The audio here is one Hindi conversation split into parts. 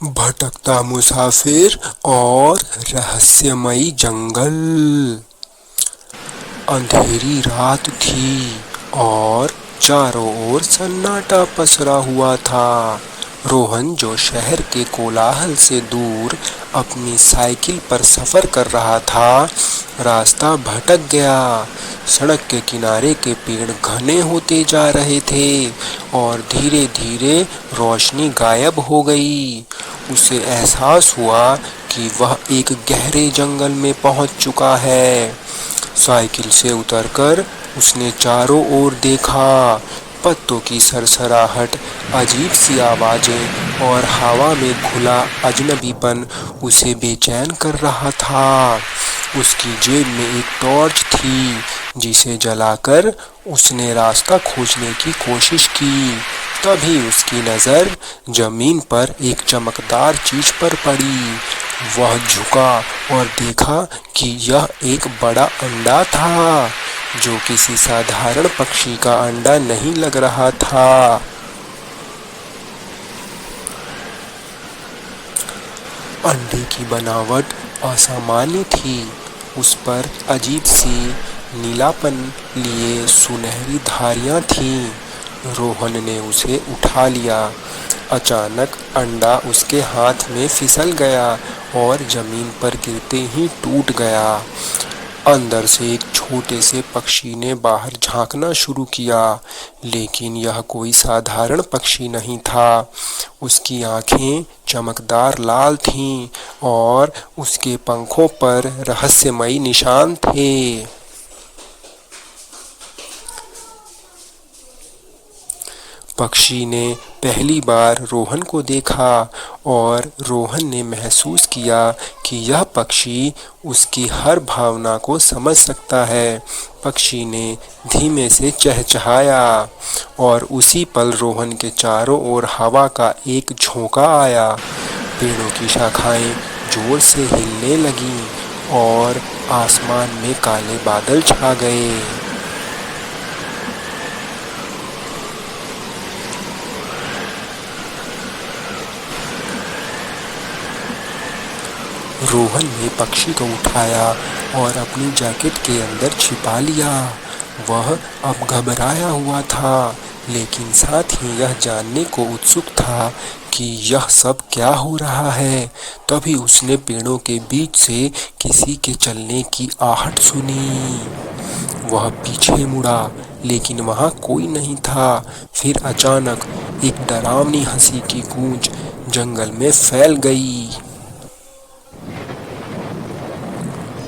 भटकता मुसाफिर और रहस्यमयी जंगल। अंधेरी रात थी और चारों ओर सन्नाटा पसरा हुआ था। रोहन, जो शहर के कोलाहल से दूर अपनी साइकिल पर सफर कर रहा था, रास्ता भटक गया। सड़क के किनारे के पेड़ घने होते जा रहे थे और धीरे धीरे रोशनी गायब हो गई। उसे एहसास हुआ कि वह एक गहरे जंगल में पहुंच चुका है। साइकिल से उतरकर उसने चारों ओर देखा। पत्तों की सरसराहट, अजीब सी आवाजें और हवा में घुला अजनबीपन उसे बेचैन कर रहा था। उसकी जेब में एक टॉर्च थी, जिसे जलाकर उसने रास्ता खोजने की कोशिश की। तभी उसकी नज़र जमीन पर एक चमकदार चीज पर पड़ी। वह झुका और देखा कि यह एक बड़ा अंडा था, जो किसी साधारण पक्षी का अंडा नहीं लग रहा था। अंडे की बनावट असामान्य थी। उस पर अजीब सी नीलापन लिए सुनहरी धारियां थीं। रोहन ने उसे उठा लिया। अचानक अंडा उसके हाथ में फिसल गया और जमीन पर गिरते ही टूट गया। अंदर से एक छोटे से पक्षी ने बाहर झांकना शुरू किया, लेकिन यह कोई साधारण पक्षी नहीं था। उसकी आंखें चमकदार लाल थीं और उसके पंखों पर रहस्यमयी निशान थे। पक्षी ने पहली बार रोहन को देखा और रोहन ने महसूस किया कि यह पक्षी उसकी हर भावना को समझ सकता है। पक्षी ने धीमे से चहचहाया और उसी पल रोहन के चारों ओर हवा का एक झोंका आया। पेड़ों की शाखाएं जोर से हिलने लगीं और आसमान में काले बादल छा गए। रोहन ने पक्षी को उठाया और अपनी जैकेट के अंदर छिपा लिया। वह अब घबराया हुआ था, लेकिन साथ ही यह जानने को उत्सुक था कि यह सब क्या हो रहा है। तभी उसने पेड़ों के बीच से किसी के चलने की आहट सुनी। वह पीछे मुड़ा, लेकिन वहां कोई नहीं था। फिर अचानक एक डरावनी हंसी की गूंज जंगल में फैल गई।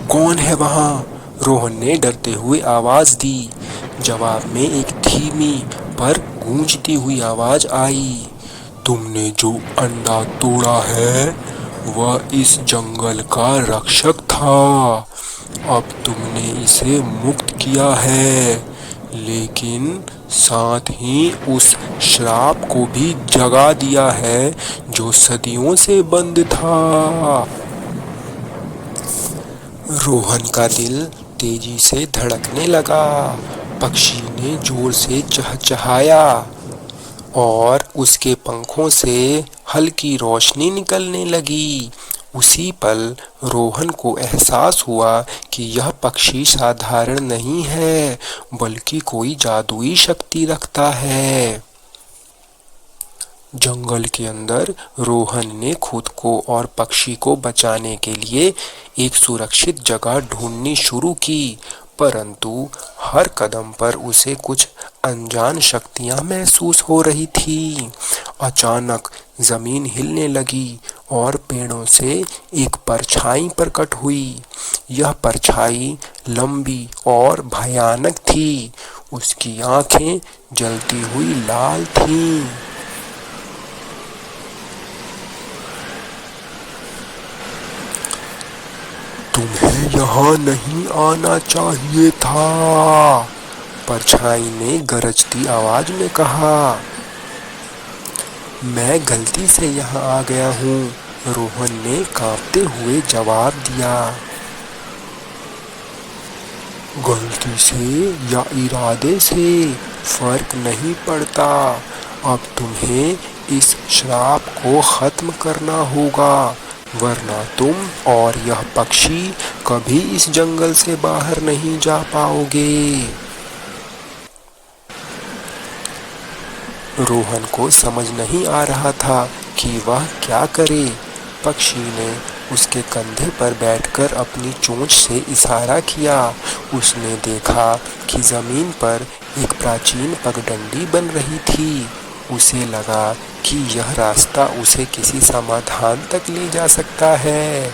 कौन है वहां? रोहन ने डरते हुए आवाज दी। जवाब में एक धीमी पर गूंजती हुई आवाज आई। तुमने जो अंडा तोड़ा है, वह इस जंगल का रक्षक था। अब तुमने इसे मुक्त किया है, लेकिन साथ ही उस श्राप को भी जगा दिया है जो सदियों से बंद था। रोहन का दिल तेजी से धड़कने लगा। पक्षी ने जोर से चहचहाया और उसके पंखों से हल्की रोशनी निकलने लगी। उसी पल रोहन को एहसास हुआ कि यह पक्षी साधारण नहीं है, बल्कि कोई जादुई शक्ति रखता है। जंगल के अंदर रोहन ने खुद को और पक्षी को बचाने के लिए एक सुरक्षित जगह ढूंढनी शुरू की, परंतु हर कदम पर उसे कुछ अनजान शक्तियां महसूस हो रही थी। अचानक जमीन हिलने लगी और पेड़ों से एक परछाई प्रकट हुई। यह परछाई लंबी और भयानक थी। उसकी आंखें जलती हुई लाल थीं। तुम्हें यहाँ नहीं आना चाहिए था, परछाई ने गरजती आवाज में कहा। मैं गलती से यहाँ आ गया हूँ, रोहन ने कांपते हुए जवाब दिया। गलती से या इरादे से फर्क नहीं पड़ता। अब तुम्हें इस श्राप को खत्म करना होगा, वरना तुम और यह पक्षी कभी इस जंगल से बाहर नहीं जा पाओगे। रोहन को समझ नहीं आ रहा था कि वह क्या करे। पक्षी ने उसके कंधे पर बैठकर अपनी चोंच से इशारा किया। उसने देखा कि जमीन पर एक प्राचीन पगडंडी बन रही थी। उसे लगा कि यह रास्ता उसे किसी समाधान तक ले जा सकता है।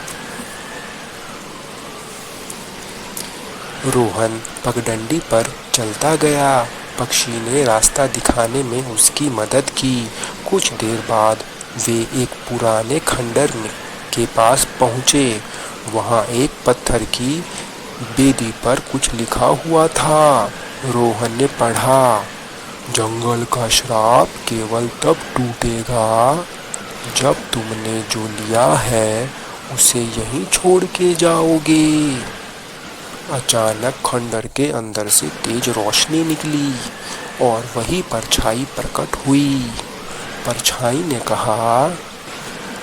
रोहन पगडंडी पर चलता गया। पक्षी ने रास्ता दिखाने में उसकी मदद की। कुछ देर बाद वे एक पुराने खंडर के पास पहुँचे। वहाँ एक पत्थर की बेदी पर कुछ लिखा हुआ था। रोहन ने पढ़ा, जंगल का श्राप केवल तब टूटेगा जब तुमने जो लिया है उसे यहीं छोड़ के जाओगे। अचानक खंडर के अंदर से तेज रोशनी निकली और वही परछाई प्रकट हुई। परछाई ने कहा,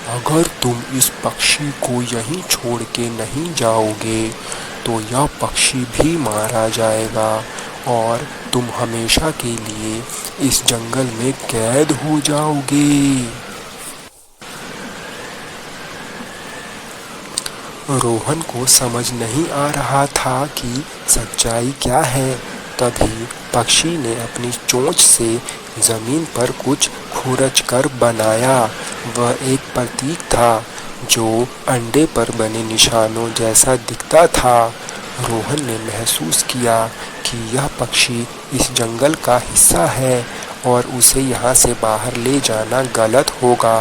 अगर तुम इस पक्षी को यहीं छोड़ के नहीं जाओगे तो यह पक्षी भी मारा जाएगा और तुम हमेशा के लिए इस जंगल में कैद हो जाओगे। रोहन को समझ नहीं आ रहा था कि सच्चाई क्या है। तभी पक्षी ने अपनी चोंच से जमीन पर कुछ खुरच कर बनाया। वह एक प्रतीक था जो अंडे पर बने निशानों जैसा दिखता था। रोहन ने महसूस किया कि यह पक्षी इस जंगल का हिस्सा है और उसे यहाँ से बाहर ले जाना गलत होगा।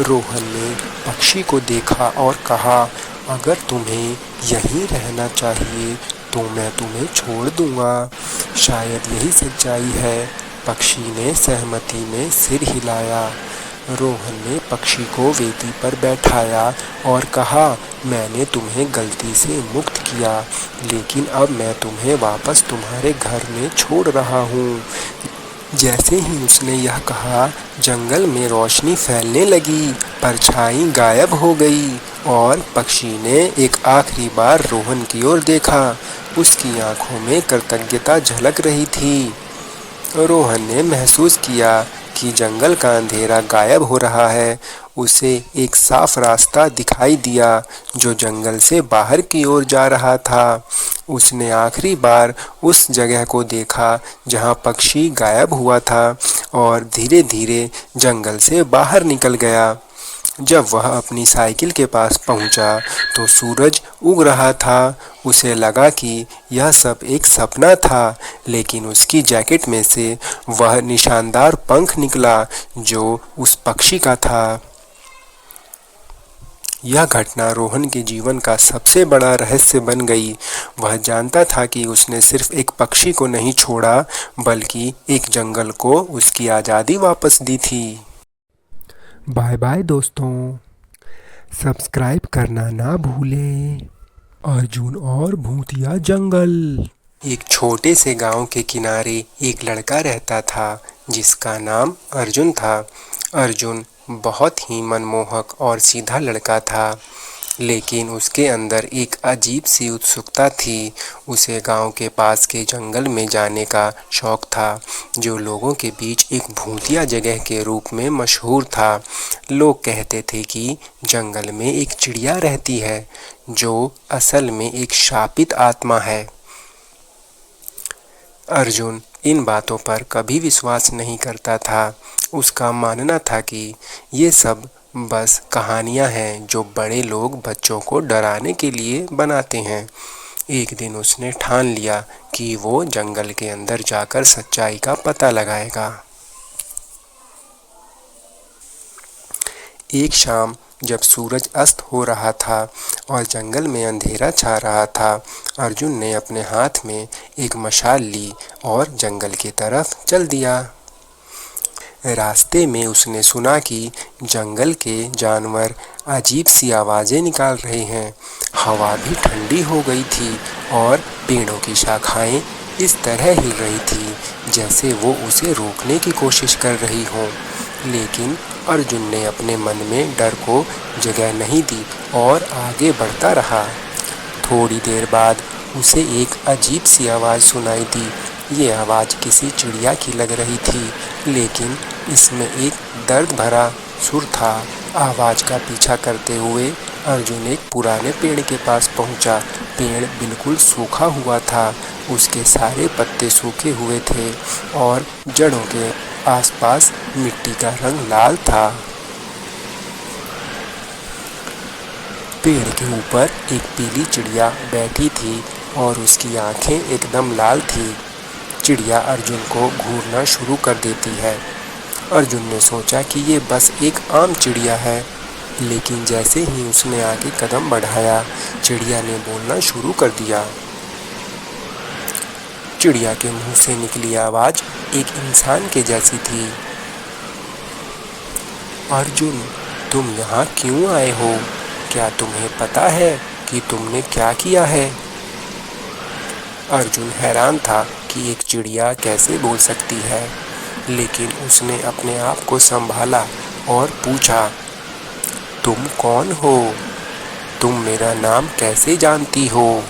रोहन ने पक्षी को देखा और कहा, अगर तुम्हें यहीं रहना चाहिए तो मैं तुम्हें छोड़ दूंगा। शायद यही सच्चाई है। पक्षी ने सहमति में सिर हिलाया। रोहन ने पक्षी को वेदी पर बैठाया और कहा, मैंने तुम्हें गलती से मुक्त किया, लेकिन अब मैं तुम्हें वापस तुम्हारे घर में छोड़ रहा हूँ। जैसे ही उसने यह कहा, जंगल में रोशनी फैलने लगी, परछाई गायब हो गई और पक्षी ने एक आखिरी बार रोहन की ओर देखा। उसकी आंखों में कृतज्ञता झलक रही थी। रोहन ने महसूस किया कि जंगल का अंधेरा गायब हो रहा है। उसे एक साफ रास्ता दिखाई दिया जो जंगल से बाहर की ओर जा रहा था। उसने आखिरी बार उस जगह को देखा जहां पक्षी गायब हुआ था और धीरे धीरे जंगल से बाहर निकल गया। जब वह अपनी साइकिल के पास पहुंचा तो सूरज उग रहा था। उसे लगा कि यह सब एक सपना था, लेकिन उसकी जैकेट में से वह निशानदार पंख निकला जो उस पक्षी का था। यह घटना रोहन के जीवन का सबसे बड़ा रहस्य बन गई। वह जानता था कि उसने सिर्फ एक पक्षी को नहीं छोड़ा, बल्कि एक जंगल को उसकी आज़ादी वापस दी थी। बाय बाय दोस्तों, सब्सक्राइब करना ना भूलें। अर्जुन और भूतिया जंगल। एक छोटे से गांव के किनारे एक लड़का रहता था जिसका नाम अर्जुन था। अर्जुन बहुत ही मनमोहक और सीधा लड़का था, लेकिन उसके अंदर एक अजीब सी उत्सुकता थी। उसे गांव के पास के जंगल में जाने का शौक था, जो लोगों के बीच एक भूतिया जगह के रूप में मशहूर था। लोग कहते थे कि जंगल में एक चिड़िया रहती है जो असल में एक शापित आत्मा है। अर्जुन इन बातों पर कभी विश्वास नहीं करता था। उसका मानना था कि ये सब बस कहानियाँ हैं जो बड़े लोग बच्चों को डराने के लिए बनाते हैं। एक दिन उसने ठान लिया कि वो जंगल के अंदर जाकर सच्चाई का पता लगाएगा। एक शाम जब सूरज अस्त हो रहा था और जंगल में अंधेरा छा रहा था, अर्जुन ने अपने हाथ में एक मशाल ली और जंगल की तरफ चल दिया। रास्ते में उसने सुना कि जंगल के जानवर अजीब सी आवाज़ें निकाल रहे हैं। हवा भी ठंडी हो गई थी और पेड़ों की शाखाएं इस तरह हिल रही थी जैसे वो उसे रोकने की कोशिश कर रही हो, लेकिन अर्जुन ने अपने मन में डर को जगह नहीं दी और आगे बढ़ता रहा। थोड़ी देर बाद उसे एक अजीब सी आवाज़ सुनाई दी। ये आवाज़ किसी चिड़िया की लग रही थी, लेकिन इसमें एक दर्द भरा सुर था। आवाज़ का पीछा करते हुए अर्जुन एक पुराने पेड़ के पास पहुंचा। पेड़ बिल्कुल सूखा हुआ था, उसके सारे पत्ते सूखे हुए थे और जड़ों के आसपास मिट्टी का रंग लाल था। पेड़ के ऊपर एक पीली चिड़िया बैठी थी और उसकी आंखें एकदम लाल थी। चिड़िया अर्जुन को घूरना शुरू कर देती है। अर्जुन ने सोचा कि ये बस एक आम चिड़िया है, लेकिन जैसे ही उसने आगे कदम बढ़ाया, चिड़िया ने बोलना शुरू कर दिया। चिड़िया के मुंह से निकली आवाज़ एक इंसान के जैसी थी। अर्जुन, तुम यहाँ क्यों आए हो? क्या तुम्हें पता है कि तुमने क्या किया है? अर्जुन हैरान था कि एक चिड़िया कैसे बोल सकती है, लेकिन उसने अपने आप को संभाला और पूछा, तुम कौन हो? तुम मेरा नाम कैसे जानती हो?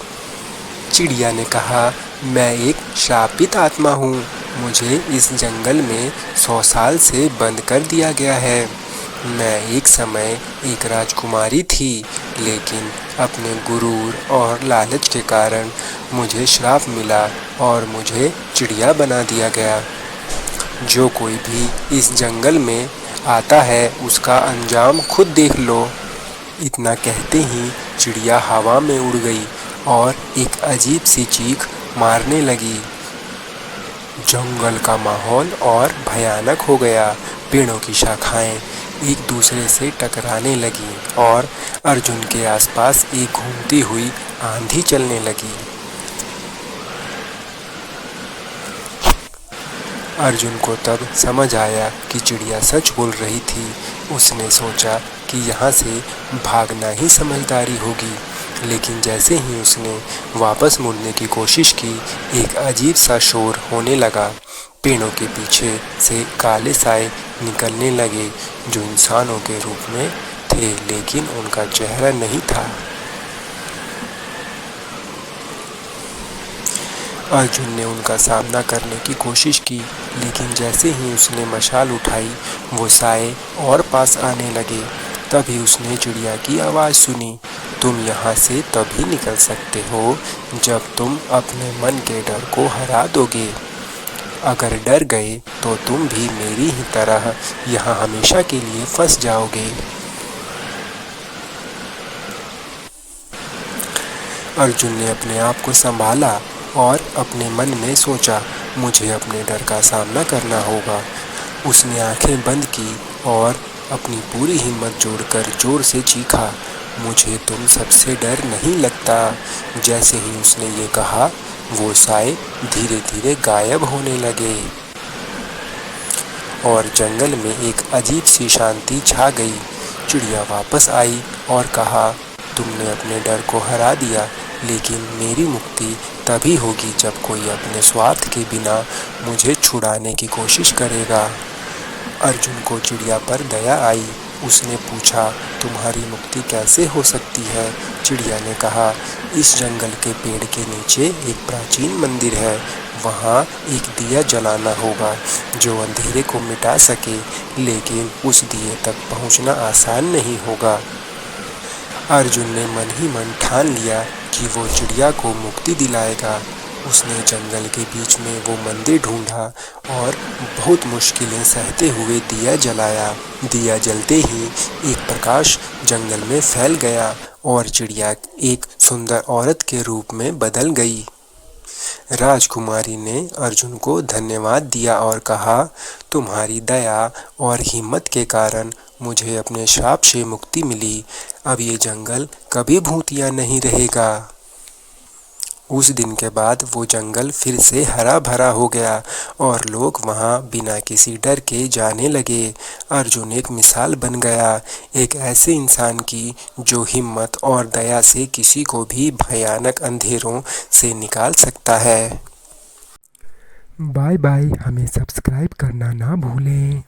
चिड़िया ने कहा, मैं एक श्रापित आत्मा हूँ। मुझे इस जंगल में 100 साल से बंद कर दिया गया है। मैं एक समय एक राजकुमारी थी, लेकिन अपने गुरूर और लालच के कारण मुझे श्राप मिला और मुझे चिड़िया बना दिया गया। जो कोई भी इस जंगल में आता है उसका अंजाम खुद देख लो। इतना कहते ही चिड़िया हवा में उड़ गई और एक अजीब सी चीख मारने लगी। जंगल का माहौल और भयानक हो गया। पेड़ों की शाखाएं एक दूसरे से टकराने लगी और अर्जुन के आसपास एक घूमती हुई आंधी चलने लगी। अर्जुन को तब समझ आया कि चिड़िया सच बोल रही थी। उसने सोचा कि यहाँ से भागना ही समझदारी होगी, लेकिन जैसे ही उसने वापस मुड़ने की कोशिश की, एक अजीब सा शोर होने लगा। पेड़ों के पीछे से काले साए निकलने लगे, जो इंसानों के रूप में थे, लेकिन उनका चेहरा नहीं था। अर्जुन ने उनका सामना करने की कोशिश की, लेकिन जैसे ही उसने मशाल उठाई, वो साए और पास आने लगे। तभी उसने चिड़िया की आवाज़ सुनी, तुम यहाँ से तभी निकल सकते हो जब तुम अपने मन के डर को हरा दोगे। अगर डर गए तो तुम भी मेरी ही तरह यहाँ हमेशा के लिए फंस जाओगे। अर्जुन ने अपने आप को संभाला और अपने मन में सोचा, मुझे अपने डर का सामना करना होगा। उसने आंखें बंद की और अपनी पूरी हिम्मत जोड़कर जोर से चीखा, मुझे तुम सबसे डर नहीं लगता। जैसे ही उसने ये कहा, वो साए धीरे धीरे गायब होने लगे और जंगल में एक अजीब सी शांति छा गई। चिड़िया वापस आई और कहा, तुमने अपने डर को हरा दिया, लेकिन मेरी मुक्ति तभी होगी जब कोई अपने स्वार्थ के बिना मुझे छुड़ाने की कोशिश करेगा। अर्जुन को चिड़िया पर दया आई। उसने पूछा, तुम्हारी मुक्ति कैसे हो सकती है? चिड़िया ने कहा, इस जंगल के पेड़ के नीचे एक प्राचीन मंदिर है। वहाँ एक दिया जलाना होगा जो अंधेरे को मिटा सके, लेकिन उस दिए तक पहुँचना आसान नहीं होगा। अर्जुन ने मन ही मन ठान लिया कि वो चिड़िया को मुक्ति दिलाएगा। उसने जंगल के बीच में वो मंदिर ढूंढा और बहुत मुश्किलें सहते हुए दिया जलाया। दिया जलते ही एक प्रकाश जंगल में फैल गया और चिड़िया एक सुंदर औरत के रूप में बदल गई। राजकुमारी ने अर्जुन को धन्यवाद दिया और कहा, तुम्हारी दया और हिम्मत के कारण मुझे अपने श्राप से मुक्ति मिली। अब ये जंगल कभी भूतिया नहीं रहेगा। उस दिन के बाद वो जंगल फिर से हरा भरा हो गया और लोग वहाँ बिना किसी डर के जाने लगे। अर्जुन एक मिसाल बन गया, एक ऐसे इंसान की जो हिम्मत और दया से किसी को भी भयानक अंधेरों से निकाल सकता है। बाय बाय, हमें सब्सक्राइब करना ना भूलें।